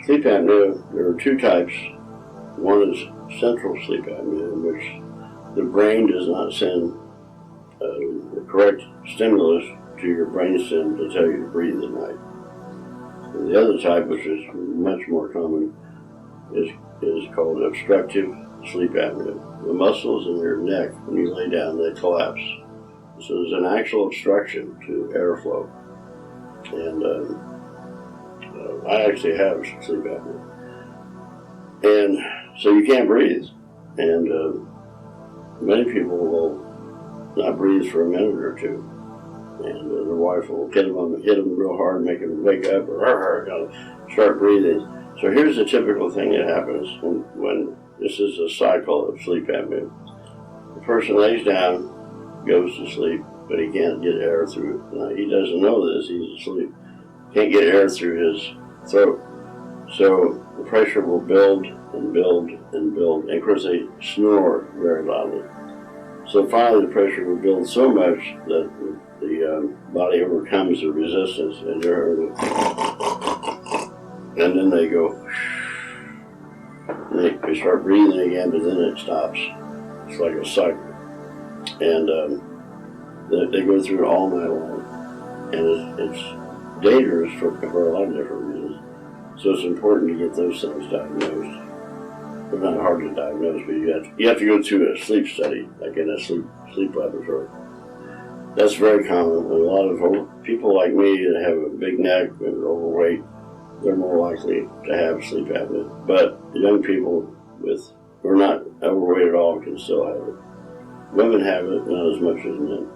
Sleep apnea, there are two types. One is central sleep apnea, in which the brain does not send the correct stimulus to your brainstem to tell you to breathe at night. And the other type, which is much more common, is called obstructive sleep apnea. The muscles in your neck, when you lay down, they collapse. So there's an actual obstruction to airflow. And I actually have sleep apnea. And so you can't breathe. And many people will not breathe for a minute or two. And their wife will hit them real hard, make them wake up, or start breathing. So here's the typical thing that happens when this is a cycle of sleep apnea. The person lays down, goes to sleep, but he can't get air through it. Now, he doesn't know this, he's asleep. Can't get air through his throat. So the pressure will build and build and build. And of course they snore very loudly. So finally the pressure will build so much that the body overcomes the resistance, and and then they go, and they start breathing again, but then it stops. It's like a cycle. And they go through it all night long. And it's dangerous for a lot of different reasons. So it's important to get those things diagnosed. They're not hard to diagnose, but you have to go to a sleep study, like in a sleep laboratory. That's very common. And a lot of people like me that have a big neck and are overweight, they're more likely to have sleep apnea. But young people who are not overweight at all can still have it. Women have it, not as much as men.